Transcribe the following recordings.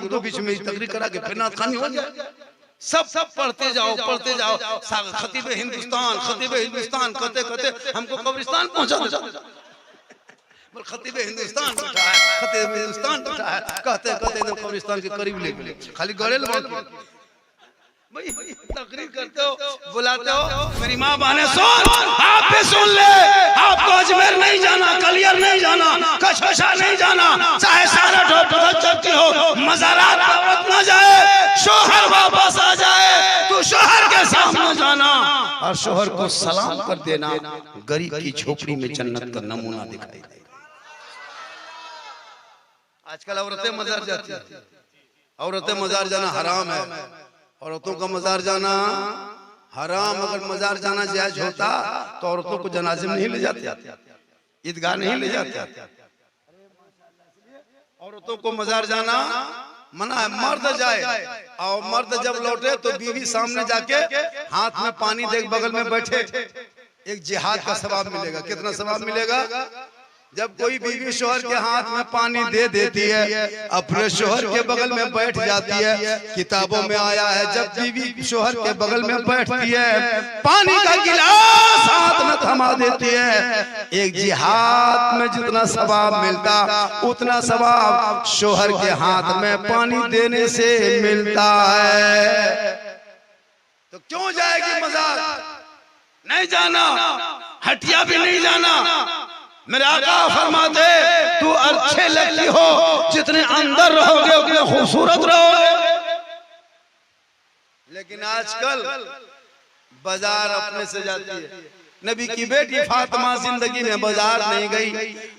रोक दो बीच में तकरीर करा के फिर नात खानी हो जाए। सब पढ़ते जाओ पढ़ते जाओ। खतीब हिंदुस्तान कहते कहते हमको कब्रिस्तान पहुंचा दो। खतीब हिंदुस्तान बैठा है, खतीब हिंदुस्तान बैठा है, कहते कहते एकदम कब्रिस्तान के करीब ले गए। खाली गड़े भाई तकरीर करते हो बुलाते हो। मेरी माँ बहने सुन, आप भी सुन ले। आपको अजमेर नहीं जाना, कलियर नहीं जाना, कशोशा नहीं जाना, चाहे सारा ढोल चलती हो, मज़ारात पर न जाए, शोहर वापस आ जाए, तू शोहर के सामने जाना और शोहर को सलाम कर देना। गरीब की झोपड़ी में जन्नत का नमूना दिखाई दे। आजकल औरतें मजार जाती है, औरतें मजार जाना हराम है। औरतों का मजार जाना हराम। अगर मजार जाना जायज होता तो औरतों को जनाजे में नहीं ले जाते, ईदगाह नहीं ले जाते। औरतों को मजार जाना मना है। मर्द जाए और मर्द जब लौटे तो बीवी सामने जाके हाथ में पानी दे बगल में बैठे, एक जिहाद का सवाब मिलेगा। कितना सवाब मिलेगा? जब कोई बीवी शोहर के हाथ में पानी दे देती है, अपने शोहर के बगल में बैठ जाती है। किताबों में आया है जब बीवी शोहर के बगल में बैठती है, पानी का गिलास हाथ में थमा देती है, एक जिहाद में जितना सवाब मिलता उतना सवाब शोहर के हाथ में पानी देने से मिलता है। तो क्यों जाएगी मजार? नहीं जाना, हटिया भी नहीं जाना। मेरे आका फरमाते तू अच्छे लगती हो, जितने अंदर रहोगे उतने खूबसूरत रहोगे। लेकिन आजकल बाजार अपने से जाती है। नबी की बेटी फातिमा जिंदगी में बाजार नहीं गई।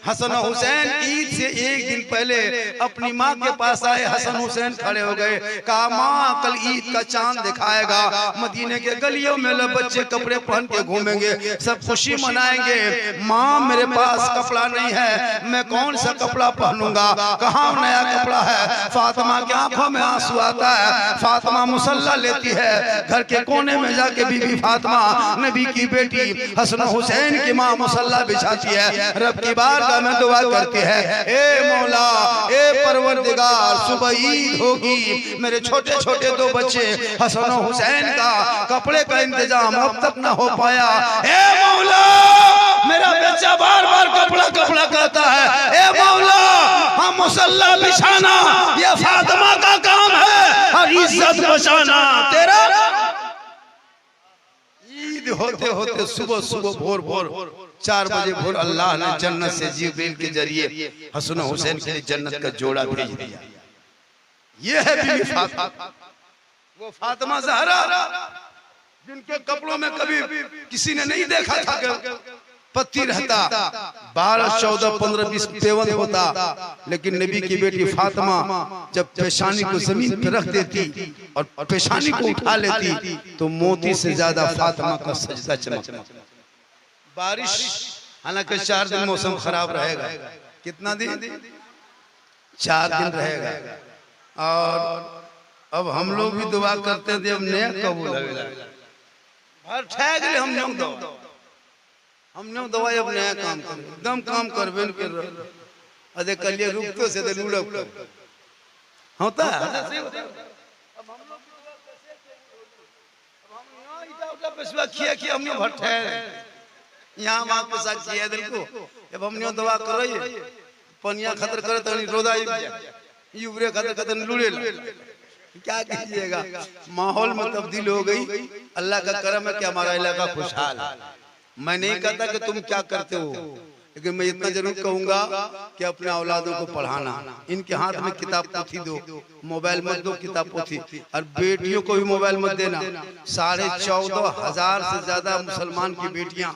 हसन हुसैन ईद से एक दिन पहले अपनी माँ के पास आए। हसन हुसैन खड़े हो गए, कहा माँ कल ईद का चांद दिखाएगा, मदीने के गलियों में बच्चे कपड़े पहन के घूमेंगे, सब खुशी मनाएंगे। माँ मेरे पास कपड़ा नहीं है, मैं कौन सा कपड़ा पहनूंगा, कहाँ नया कपड़ा है। फातिमा की आंखों में आंसू आता है। फातिमा मुसल्ला लेती है, घर के कोने में जाके बीबी फातिमा नबी की बेटी हसन हुसैन की माँ मुसल्ला बिछाती है। रब की बारगाह में दुआ करती है, ए मौला ए परवरदिगार, सुबह ईद होगी, मेरे छोटे छोटे दो बच्चे हसन हुसैन का कपड़े का इंतजाम अब तक न हो पाया। ए मौला मेरा बच्चा बार बार कपड़ा कपड़ा कहता है, ए मौला हम मुसल्ला बिछाना ये फातिमा का काम है और इज्जत बचाना तेरा। ईद होते होते सुबह सुबह भोर भोर 4 बजे भोर अल्लाह ने जन्नत से जिब्रील के जरिए हसन हुसैन के लिए जन्नत का जोड़ा भेज दिया। ये है बीबी फातिमा, वो फातिमा ज़हरा जिनके कपड़ों में कभी किसी ने नहीं देखा था। पत्ती रहता, 12, 14, 15, 20 पेवन होता, लेकिन नबी की बेटी फातिमा जब पेशानी को जमीन पर रख देती और पेशानी को उठा लेती तो मोती से ज्यादा फातिमा का सजदा चमकता। बारिश हालांकि 4 दिन मौसम खराब रहेगा। कितना दिन? 4 दिन रहेगा। और अब हम लोग भी दुआ करते हैं अब नया कबूल हर ठहर गए। हमने दवाई अब नया काम कर एकदम काम करबे न कर अदे कलिए रुकते से लूड़ब होता है। अब हम लोग पेशवा किया कि हमने भट्ट है यहाँ वहाँ पे साथ किया दिल को। अब हमने दवा कर रही है, पनिया खतर करे तो रोदा यूरिया खतर खतर लूड़े। क्या कीजिएगा, माहौल में तब्दील हो गई। अल्लाह का करम है कि हमारा इलाका खुशहाल है। मैं नहीं कहता कि तुम क्या करते हो, लेकिन मैं इतना जरूर कहूंगा कि अपने औलादों को पढ़ाना। इनके हाथ में किताब पोथी दो, मोबाइल मत दो, किताब पोथी। और बेटियों को भी मोबाइल मत देना। 14,500 से ज्यादा मुसलमान की बेटियां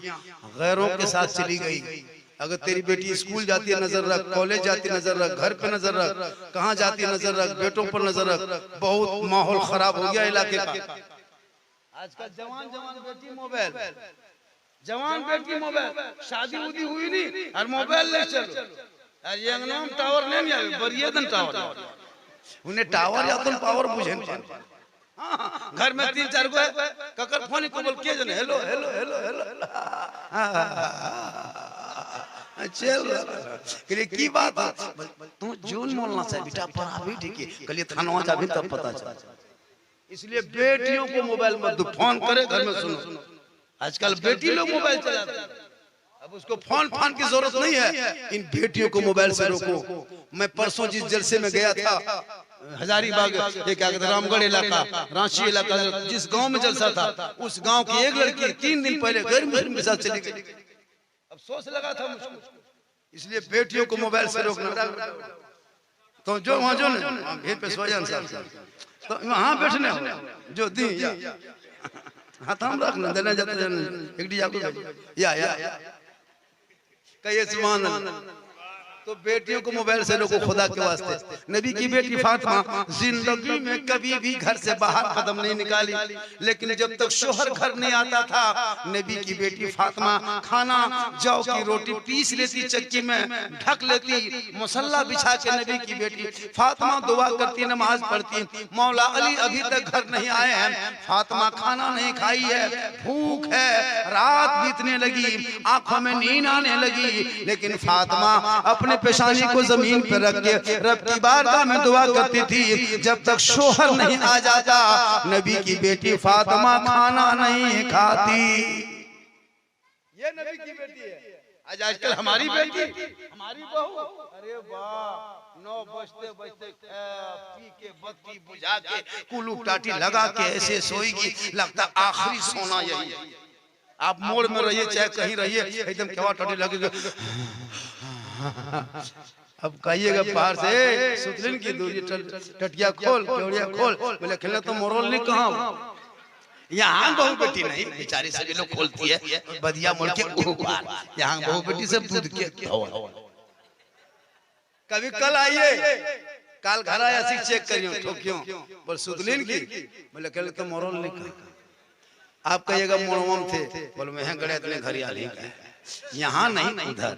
गैरों के साथ चली गई। अगर तेरी बेटी स्कूल जाती है नजर रख, कॉलेज जाती है नजर रख, घर पे नजर रख, कहाँ जाती है नजर रख, बेटों पर नजर रख। बहुत माहौल खराब हो गया इलाके का। आजकल जवान बेटी मोबाइल, जवान बेटी मोबाइल, शादी उदी हुई नहीं और मोबाइल ले चलो। और ये अंगनाम टावर नहीं आवे, बरियदन टावर उन्हें टावर या तो पावर बुझे नहीं। हां घर में 3-4 गो ककर फोन को बोल के जने हेलो हेलो हेलो हेलो चल रहा की बात है तू जून मोलना से बेटा पढ़ा भी ठीक है कल थानवा जा भी तब पता चला। इसलिए बेटियों को मोबाइल मत दो, फोन करे घर में सुनो। आजकल बेटी लोग मोबाइल चलाते हैं, अब उसको फोन की जरूरत नहीं है। इन बेटियों को मोबाइल से रोको। मैं परसों जिस जलसे में गया था हजारीबाग, ये क्या कहते रामगढ़ इलाका, रांची इलाका, जिस गांव में जलसा था उस गांव की एक लड़की 3 दिन पहले गैर मुस्लिम के साथ चली गई। अब सोच लगा था मुझको। इसलिए बेटियों को मोबाइल से रोकना। तो जो वहां जो ना पे सोजन साहब तो वहां बैठने जो दी हाथ हम रखना देना जाता एक डी जाको या कहिए सुभान अल्लाह। तो बेटियों को मोबाइल से रोको खुदा के वास्ते। नबी की बेटी फातिमा जिंदगी में कभी भी घर से बाहर कदम नहीं निकाली, लेकिन जब तक शोहर घर नहीं आता था नबी की बेटी फातिमा खाना जौ की रोटी पीस लेती, चक्की में ढक लेती, मुसल्ला बिछा के नबी की बेटी फातिमा दुआ करती, नमाज पढ़ती। मौला अली अभी तक घर नहीं आए हैं, फातिमा खाना नहीं खाई है, भूख है, रात बीतने लगी, आंखों में नींद आने लगी, लेकिन फातिमा अपने पेशानी को जमीन पर रख के रब की बारगाह में दुआ करती थी। जब तक शोहर नहीं आ जाता नबी की बेटी फातिमा खाना नहीं खाती। ये नबी की बेटी है। आज आजकल हमारी बेटी, हमारी बहू, अरे वाह 9 बजते बजते पी के बत्ती बुझा के कुलू टाटी लगा के ऐसे सोएगी, लगता आखिरी सोना यही है। आप मोड़ में रहिए चाहे कहीं रहिए, एकदम केवा टाटी लगेगा। अब कहिएगा बाहर से सुतलिन की दूरी टटिया खोल, केवड़िया खोल, बोले खेलना तो मोरल नहीं कहाँ। यहाँ बहू बेटी नहीं, बेचारी सभी लोग खोलती है बदिया मोड़ के ऊपर। यहाँ बहू बेटी सब दूध के कभी कल आइए, कल घर आया सिर्फ चेक करियो ठोकियो पर सुतलिन की बोले खेलना तो मोरल नहीं कहाँ। आप कहिएगा मोरम थे, बोले मैं गड़े इतने घर आ रही, यहाँ नहीं उधर।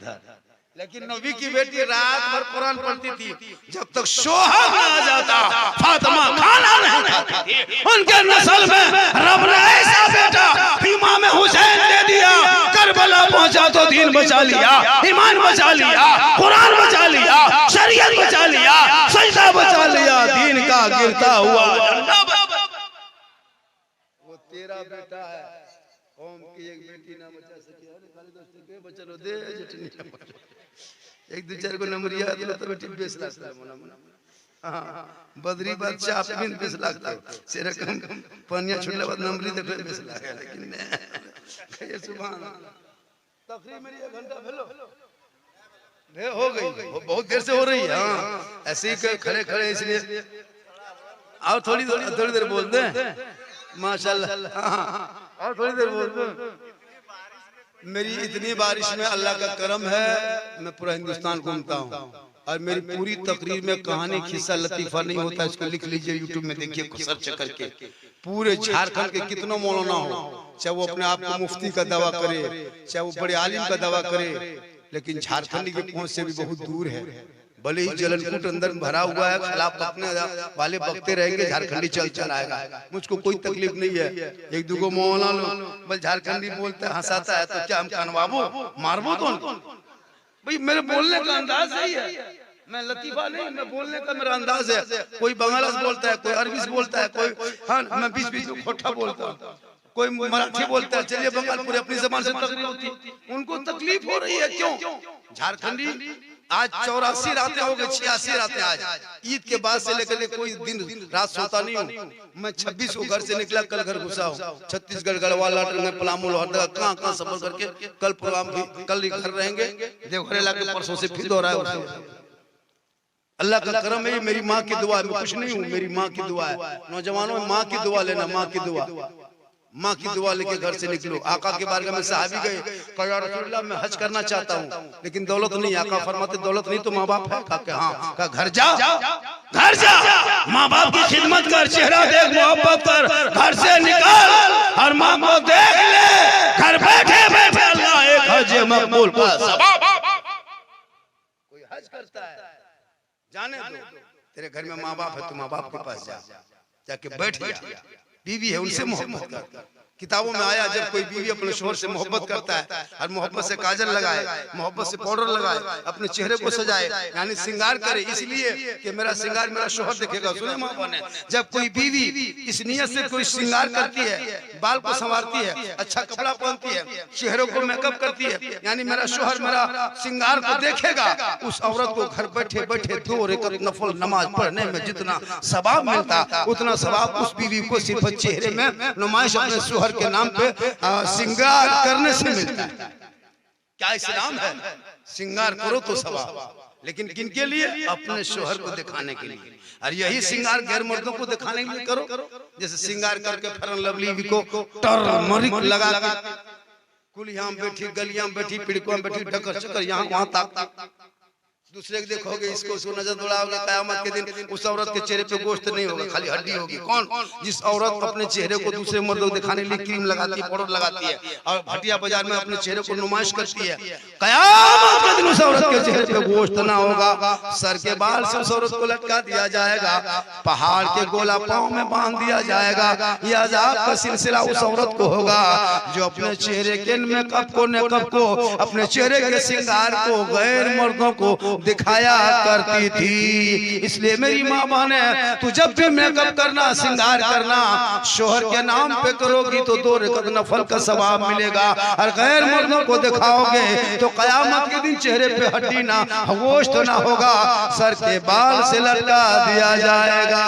लेकिन नबी की बेटी रात भर कुरान पढ़ती थी। जब तक शोहर न आ जाता फातिमा खाना नहीं खाती थी। उनके नस्ल में रब ने ऐसा बेटा इमाम हुसैन दे दिया, करबला पहुंचा तो दीन बचा लिया, ईमान बचा लिया, कुरान बचा लिया, शरीयत बचा लिया, सजदा बचा लिया, दीन का गिरता हुआ झंडा। वो तेरा बेटा है, कौम की एक बेटी ना बचा सके। अरे खाली दोस्त के बचलो दे जटनी एक दो चार को नंबरिया तो बेटी 20 लाख हां बदरी बादशाह अपने 20 लाख से रकम पनिया छुड़ले बाद नंबरी देखले 20 लाख है। लेकिन ये सुभान अल्लाह तकरीर मेरी 1 घंटा भेलो हो गई, बहुत देर से हो रही है। हां ऐसे ही खड़े खड़े इसलिए और थोड़ी देर बोल दे माशाल्लाह। हां और थोड़ी देर बोल दे। मेरी इतनी बारिश में अल्लाह का करम है, मैं पूरा हिंदुस्तान घूमता हूँ और मेरी पूरी तकरीर में कहानी खिस्सा लतीफा नहीं होता। इसको लिख लीजिए, यूट्यूब में देखिए सर्च करके। पूरे झारखंड के कितनों मौलाना हो, चाहे वो अपने आप को मुफ्ती का दावा करे, चाहे वो बड़े आलिम का दावा करे, लेकिन झारखंड की पहुंच से भी बहुत दूर है। भले ही जलनकूट अंदर भरा हुआ है, खिलाफ अपने वाले बकते रहेंगे, झारखंडी चल आएगा, मुझको कोई तकलीफ नहीं है। एक दूगो मौलाना लोग बल झारखंडी बोलते हैं, हंसाता है, तो क्या हम कनवाबो मारबो तो भाई मेरे बोलने का अंदाज सही है, मैं लतीफा नहीं, मैं बोलने का मेरा अंदाज है। कोई बंगाला बोलता है, कोई अरबी बोलता है, कोई हाँ मैं बीच में खोटा बोलता हूँ, कोई मराठी बोलता है। चलिए बंगाल पूरी अपनी जबान से तकलीफ होती है, उनको तकलीफ हो रही है क्यों? झारखंडी आज 84 रातें हो गई, 86 रातें आज ईद के बाद से लेकर कोई दिन रात सोता नहीं हूँ। मैं 26 को घर से निकला, कल घर घुसा हूँ। छत्तीसगढ़ गढ़वाल में पलामू लोहरदगा कहाँ सफर करके कल प्रोग्राम भी कल घर रहेंगे। देवघर इलाके परसों से फिर दोहराया। अल्लाह का करम है, मेरी माँ की दुआ है, मैं कुछ नहीं हूँ, मेरी माँ की दुआ है। नौजवानों में माँ की दुआ लेना, माँ की दुआ, माँ की दुआ लेके घर से निकलो। आका के बारगाह में सहाबी गए, कहा रसूलुल्लाह मैं हज करना चाहता हूँ लेकिन दौलत नहीं। आका फरमाते दौलत नहीं तो माँ बाप है। कहा कि हाँ। कहा घर जा, घर जा, माँ बाप की खिदमत कर, चेहरा देख, मोहब्बत कर, घर से निकल और माँ को देख ले। घर बैठे बैठे अल्लाह एक हज मकबूल का सवाब। कोई हज करता है, जाने दो, तेरे घर में माँ बाप है तो माँ बाप के पास जा, जाके बैठ जा। बीवी है उनसे मोहब्बत कर, किताबों में आया जब कोई बीवी अपने शोहर से मोहब्बत करता है और मोहब्बत से काजल लगाए, मोहब्बत से पाउडर लगाए, अपने चेहरे को सजाए, यानी श्रृंगार करे, इसलिए कि मेरा श्रृंगार मेरा शोहर देखेगा। सुने माँ बहन, जब कोई बीवी इस नियत से कोई श्रृंगार करती है, बाल को संवारती है, अच्छा कपड़ा पहनती है, चेहरे को मेकअप करती है, यानी मेरा शोहर मेरा श्रृंगार को देखेगा, उस औरत को घर बैठे बैठे 2 रकात नफल नमाज पढ़ने में जितना सवाब मिलता, उतना सवाब उस बीवी को सिर्फ चेहरे में नुमाइश अपने शोहर के नाम पे श्रृंगार करने से मिलता है। क्या इस्लाम है? श्रृंगार करो तो सवाब, लेकिन किनके लिए? अपने शोहर को दिखाने के लिए। और यही श्रृंगार गैर मर्दों को दिखाने के लिए करो। जैसे श्रृंगार करके फेयर लवली को टर्मरिक लगा के कुलियां बैठी, गलियां बैठी, पिड़कों बैठी, ढकर चकर यहाँ वहां तक दूसरे को देखोगे, इसको उसको नजर दौड़ाओगे, कयामत के दिन उस औरत के चेहरे पे गोश्त नहीं होगा, खाली हड्डी होगी। कौन? जिस औरत अपने चेहरे को दूसरे मर्दों को दिखाने के लिए क्रीम लगाती है, पाउडर लगाती है और भटिया बाजार में अपने चेहरे को नुमाइश करती है, कयामत के दिन उस औरत के चेहरे पे गोश्त ना होगा। सर के बाल से उस औरत को लटका दिया जाएगा, पहाड़ के गोला पांव में बांध दिया जाएगा। यह अजाब का सिलसिला उस औरत को होगा जो अपने चेहरे के मेकअप को, नेकअप को, अपने चेहरे के श्रृंगार को गैर मर्दों को दिखाया करती थी। इसलिए मेरी माँ बहने, तू जब भी मेकअप करना, श्रृंगार करना, शोहर के नाम पे करोगी तो 2 रकात नफल का सवाब मिलेगा। और गैर मर्दों को दिखाओगे तो कयामत के दिन चेहरे पे हड्डी ना, गोश्त ना होगा, सर के बाल से लटका दिया जाएगा।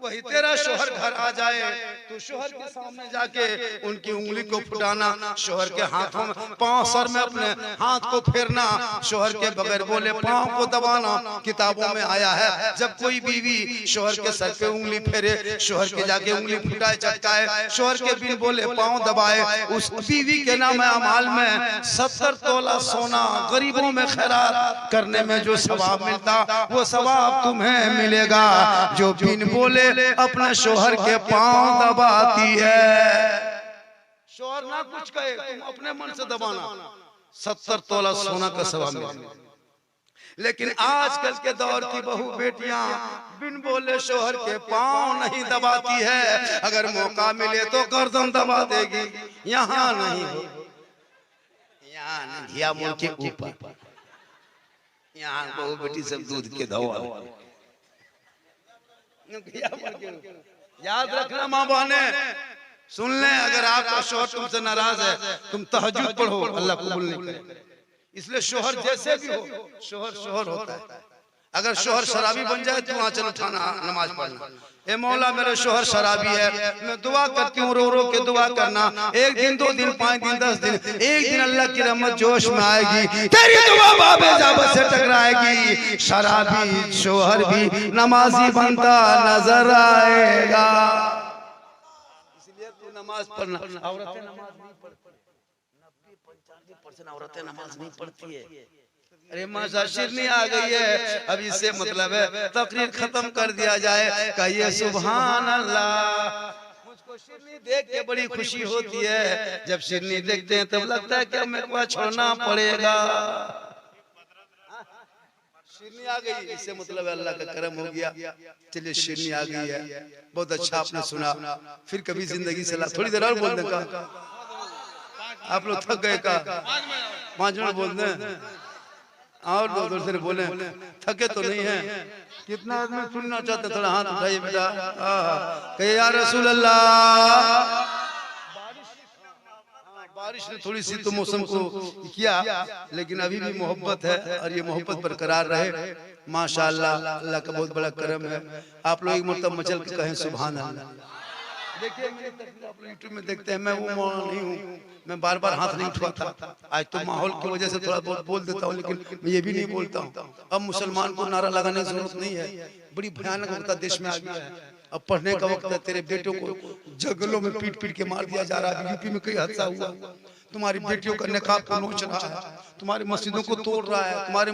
वही तेरा शोहर घर आ जाए तो शोहर के सामने जाके उनकी उंगली को फुटाना, शोहर के हाथों में, पांव, सर में अपने हाथ को फेरना, शोहर के बगैर बोले पांव को दबाना। किताबों में आया है जब कोई बीवी शोहर के सर पे उंगली फेरे, शोहर के जाके उंगली फुटाए, चटकाए, शोहर के बिन बोले पांव दबाए, उस बीवी के नाम अमाल में 70 तोला सोना गरीबों में खैरात करने में जो सवाब मिलता, वो सवाब तुम्हें मिलेगा जो बिन बोले अपने शोहर के पांव दबाती है। शोहर ना कुछ कहे, तुम अपने मन से दबाना, 70 तोला सोना का सवाब मिलेगा। लेकिन आजकल के दौर की बहू बेटियां बिन बोले शोहर के पांव नहीं दबाती है। अगर मौका मिले तो गर्दन दबा देगी, यहाँ नहीं, यहाँ घिया मुंह के ऊपर, यहाँ बहू बेटी सब दूध के दवा। याद रखना माँ बहने, सुन ले, अगर आपका शोहर तुमसे नाराज है, तुम तहज्जुद पढ़ो, अल्लाह कबूल नहीं करे। इसलिए शोहर जैसे भी हो, शोहर शोहर होता है। अगर शोहर शराबी बन जाए तो आंचल उठाना, नमाज पढ़ना, ए मौला मेरा शोहर शराबी है, मैं दुआ करती हूँ, रो रो के दुआ करना। 1 दिन 2 दिन 5 दिन 10 दिन, एक दिन अल्लाह की रहमत जोश में आएगी, तेरी दुआ बाबे जाबत से टकराएगी, शराबी शोहर भी नमाजी बनता नजर आएगा। इसलिए तू नमाज पढ़ना। औरतें नमाज नहीं पढ़ती, 90-95% औरतें नमाज नहीं पढ़ती है। अरे माशा शिरनी आ गई है, अब इससे मतलब है तकरीर खत्म कर दिया जाए, कहिए सुभान अल्लाह। मुझको शिरनी देख के बड़ी खुशी होती है, जब शिरनी देखते हैं तब लगता है कि मेरे को छोड़ना पड़ेगा। शिरनी आ गई, इससे मतलब अल्लाह का करम हो गया। चलिए शिरनी आ गई है, बहुत अच्छा आपने सुना, फिर कभी जिंदगी से थोड़ी देर और बोल दें का, आप लोग थक गए का, 5 मिनट बोल दें और 2 से बोले, थके तो नहीं है। कितना आदमी सुनना चाहते, थोड़ा हाथ उठाइए बेटा, कहिए या रसूल अल्लाह। बारिश ने थोड़ी सी तो मौसम को किया, लेकिन अभी भी मोहब्बत है और ये मोहब्बत बरकरार रहे। माशाअल्लाह, अल्लाह का बहुत बड़ा करम है। आप लोग एक मरतबा मचल के कहें सुभान अल्लाह। देखिए मेरी तकरीर आप लोग यूट्यूब में देखते हैं, मैं वो मौलाना नहीं हूँ, मैं बार बार हाथ नहीं उठाता। आज तो माहौल की वजह से थोड़ा बहुत बोल देता हूँ, लेकिन मैं ये भी नहीं बोलता हूँ। अब मुसलमान को नारा लगाने की जरूरत नहीं है, बड़ी भयानक होता देश में आ गया है। अब पढ़ने का वक्त है, तेरे बेटों को जंगलों में पीट पीट के मार दिया जा रहा है। यूपी में कई हादसा हुआ, तुम्हारी बेटियों का निकाह को नोच रहा है, तुम्हारी मस्जिदों को तोड़ रहा है, तुम्हारे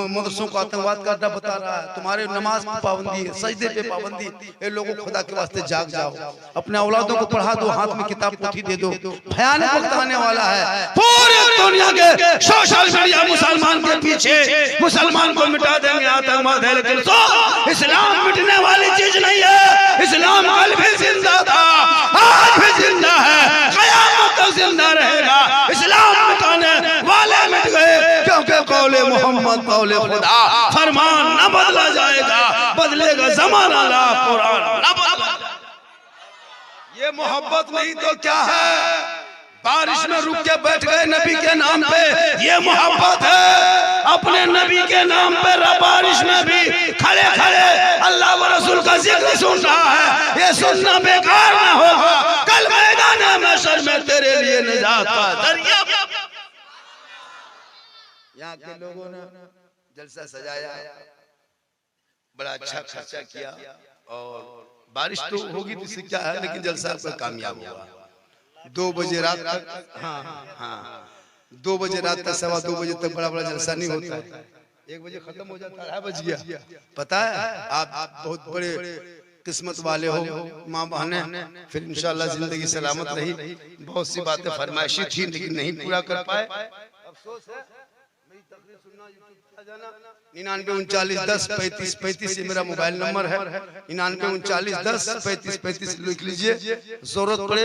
मदरसों को आतंकवाद का अड्डा बता रहा है, तुम्हारे नमाज पे पाबंदी है, सजदे पे पाबंदी। ये लोगों खुदा के वास्ते जाग जाओ, अपने औलादों को पढ़ा दो, हाथ में किताब पोथी दे दो। भयानक वक्त आने वाला है, पूरी दुनिया के सोशल मीडिया मुसलमान के पीछे, मुसलमान को मिटा देंगे आतंकवाद है, लेकिन इस्लाम मिटने वाली चीज नहीं है। इस्लाम कल भी जिंदा था, आज भी जिंदा मोहम्मद कौले खुदा, फरमान न बदला जाएगा, बदलेगा जमाना ला कुरान न बदला। ये मोहब्बत नहीं तो क्या है? बारिश में रुक के बैठ गए नबी के नाम पे, ये मोहब्बत है। अपने नबी के नाम पे बारिश में भी खड़े खड़े अल्लाह व रसूल का जिक्र सुन रहा है, ये सुनना बेकार ना होगा। कल मैदान महशर में तेरे लिए निजात का दरिया। यहाँ के लोगों ने जलसा सजाया, बड़ा अच्छा खर्चा किया, और बारिश तो होगी तो इससे क्या है, लेकिन जलसा पर कामयाब हुआ। 2 बजे रात तक, हाँ 2 बजे रात तक, 2:15 बजे तक बड़ा बड़ा जलसा नहीं होता है। 1 बजे खत्म हो जाता है, 2:30 बज गया। पता है आप बहुत बड़े किस्मत वाले हो माँ बहने, फिर इंशाल्लाह जिंदगी सलामत रही। बहुत सी बातें फरमाइशी थी लेकिन नहीं पूरा कर पाए, अफसोस है। मेरी तकरीर सुनना, यूट्यूब पे जाना, 99 49 10 35 35 ये मेरा मोबाइल नंबर है। 99 49 10 35 35 लिख लीजिए, जरूरत पड़े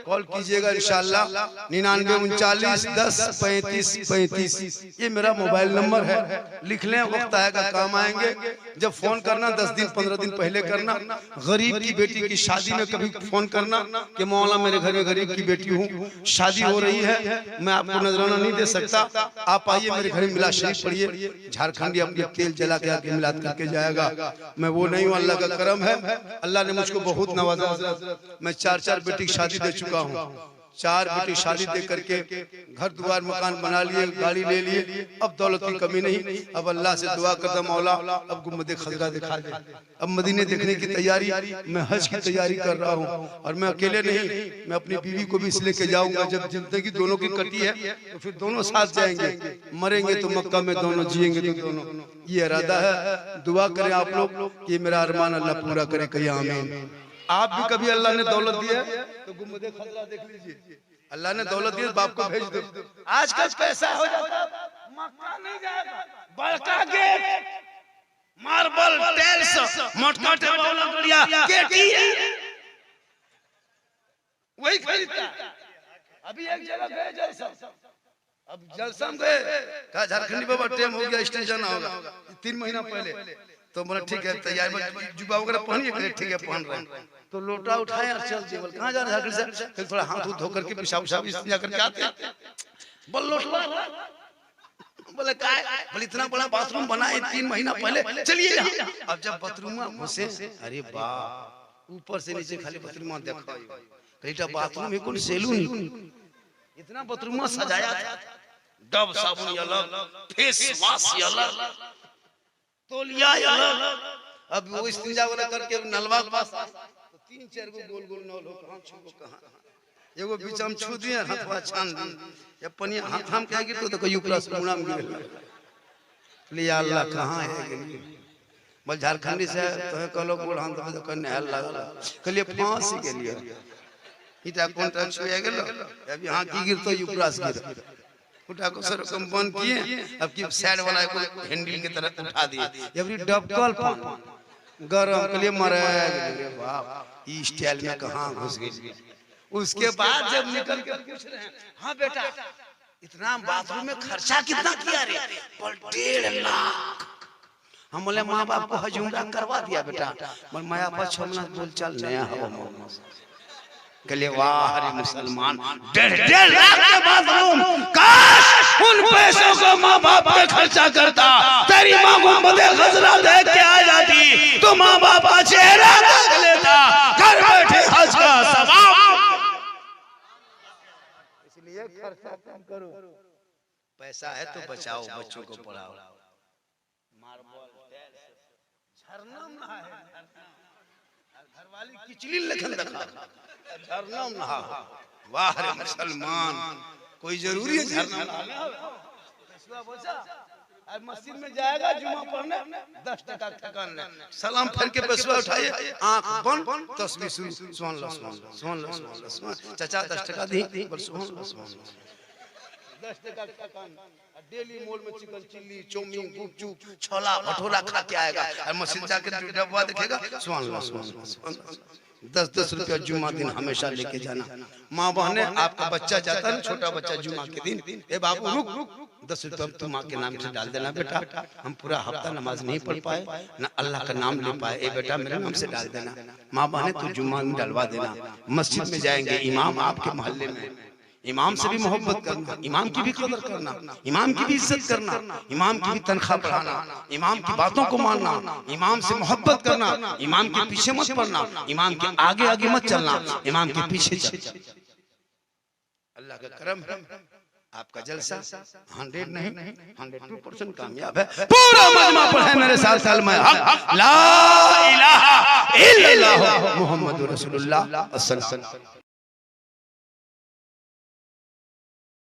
कॉल कीजिएगा इंशाल्लाह। 99 49 10 35 35 ये मेरा मोबाइल नंबर है, लिख लें, वक्त आएगा काम आएंगे। जब फोन करना 10 दिन 15 दिन पहले करना। गरीब की बेटी की शादी में कभी फोन करना कि मौला मेरे घर में गरीब की बेटी हूँ, शादी हो रही है, मैं आपको नजराना नहीं दे सकता, आप आइए मेरे घर में मिलाद शरीफ पढ़िए। झारखंडी अपने तेल जला के आके मिलाद करके जाएगा। मैं वो नहीं हूँ, अल्लाह का करम है, अल्लाह ने मुझको बहुत नवाजा। मैं 4 बेटी की शादी दे चुका हूँ, 4 बेटी शादी दे करके घर द्वार मकान बना लिए, गाड़ी ले लिए। अब दौलत की कमी नहीं, अब अल्लाह से दुआ करता मौला अब गुम्बद खजरा दिखा दे। अब मदीने देखने की तैयारी, मैं हज की तैयारी कर रहा हूँ, और मैं अकेले नहीं, मैं अपनी बीवी को भी इसलिए के जाऊंगा। जब जिंदगी दोनों की कटी है तो फिर दोनों साथ जाएंगे, मरेंगे तो मक्का में दोनों, जिएंगे तो दोनों। ये इरादा है, दुआ करें आप लोग, ये मेरा अरमान अल्लाह पूरा करे, कहिए आमीन। आप भी कभी अल्लाह ने दौलत दी है तो गुम्बद खजरा देख लीजिए, अल्लाह ने दौलत दी, बाप को भेज दो। आजकल पैसा हो जाता है, मक्का नहीं जाएगा, बड़का गेट, मार्बल टाइल्स, मोटका टेबल बढ़िया केटी वही खरीदता। अभी एक जगह गए जलसा, अब जलसा में गए, कहा झारखंडी बाबा टाइम हो गया, स्टेशन होगा। 3 महीना पहले तो बोला ठीक है तैयार, जुबा वगैरह पहनिए, ठीक है पहन रहे हैं। तो लोटा उठाए और चल दिए, कहाँ जा रहे हैं? फिर थोड़ा हाथ धो करके पेशाब उशाब जा करके आते हैं। बोल लोटा, बोले काय, बोले इतना बड़ा बाथरूम बना है 3 महीना पहले, चलिए। अब जब बाथरूम में घुसे, अरे वाह, ऊपर से नीचे खाली बाथरूम देखा, कईटा बाथरूम है कौन सैलून, इतना बाथरूम में सजाया था, डब साबुन अलग, फेस वॉश अलग, तौलिया अलग। अब वो इस्तिंजा वगैरह करके नलवा के पास तो 3-4 गो गोल गोल नल हो, कहां छू कहां, एगो बीच हम छू दिए, हाथवा छान दी, या पनी हाथ हम कह गिर तो कहियो प्लस मुड़ा में गिर ले, या अल्लाह कहां है? बोल झारखंडी से तो है, कहलो गोल हम तो करने हल लागल, कहलिए फांसी के लिए इटा कौन छुए गेल, अब यहां की गिर तो यूप्रास गिर, उठा को सर कम बंद किए, अब की साइड वाला को हैंडल की तरफ उठा दिए, एवरी डबकल पान गरम के लिए मरे। वाह, इस स्टाइल में कहां घुस गई। उसके बाद जब निकल के पूछ रहे हैं, हां बेटा इतना बाथरूम में खर्चा कितना किया रे? बोल 1.5 लाख। हम बोले माँ बाप को हज उम्रा करवा दिया बेटा, बोल माया पर 6 महीना बोल चल नया हवा। कहले वाह रे मुसलमान, 1.5 लाख के बाथरूम, काश उन पैसों को माँ बाप पे खर्चा करता, तेरी माँ गुम्बद खजरा देख के आ जाती तो माँ बाप का चेहरा देख लेता, घर बैठे हज का सवाब। इसलिए खर्चा कम करो, पैसा है तो बचाओ, बच्चों को पढ़ाओ। मार्बल झरना नहा है, घर वाली किचली लेखन देखा, झरना नहा। वाह रे मुसलमान, कोई जरूरी है झरना नहाना? अब मस्जिद में जाएगा जुमा पढ़ने, 10 टका ठकान ले, सलाम फिर के पैसा उठाइए, आंख बंद, तस्बीह शुरू, सुभान अल्लाह सुभान अल्लाह सुभान अल्लाह सुभान अल्लाह, चाचा 10 टका दी, बोल सुभान अल्लाह सुभान अल्लाह, 10 टका ठकान। डेली मॉल में चिकन चिल्ली, चाउमीन, गुपचुप, छोला भटूरा खा के आएगा, और मस्जिद जाके डब्बा देखेगा, सुभान अल्लाह सुभान अल्लाह। 10-10 रुपया जुमा दिन हमेशा लेके जाना। माँ बहने, आपका बच्चा जाता है छोटा बच्चा जुमा के दिन, ए बाबू रुक, 10 रुपये तू माँ के नाम से डाल देना बेटा, हम पूरा हफ्ता नमाज नहीं पढ़ पाए ना अल्लाह का नाम ले पाए, ए बेटा मेरे नाम से डाल देना। माँ बहने तू जुम्मा में डलवा देना। मस्जिद में जाएंगे, इमाम आपके मोहल्ले में, इमाम से भी मोहब्बत करना, इमाम की भी कदर करना, इमाम की भी इज्जत करना, इमाम की भी तनख्वाह बढ़ाना, इमाम की बातों को मानना, इमाम से मोहब्बत करना, इमाम के पीछे मत पड़ना, इमाम के आगे आगे मत चलना, इमाम के पीछे चल। अल्लाह का करम है, आपका जलसा 100 नहीं 102% कामयाब है। पूरा मजमा पर है मेरे साथ कलमा हक ला इलाहा इल्लल्लाह मुहम्मदुर रसूलुल्लाह।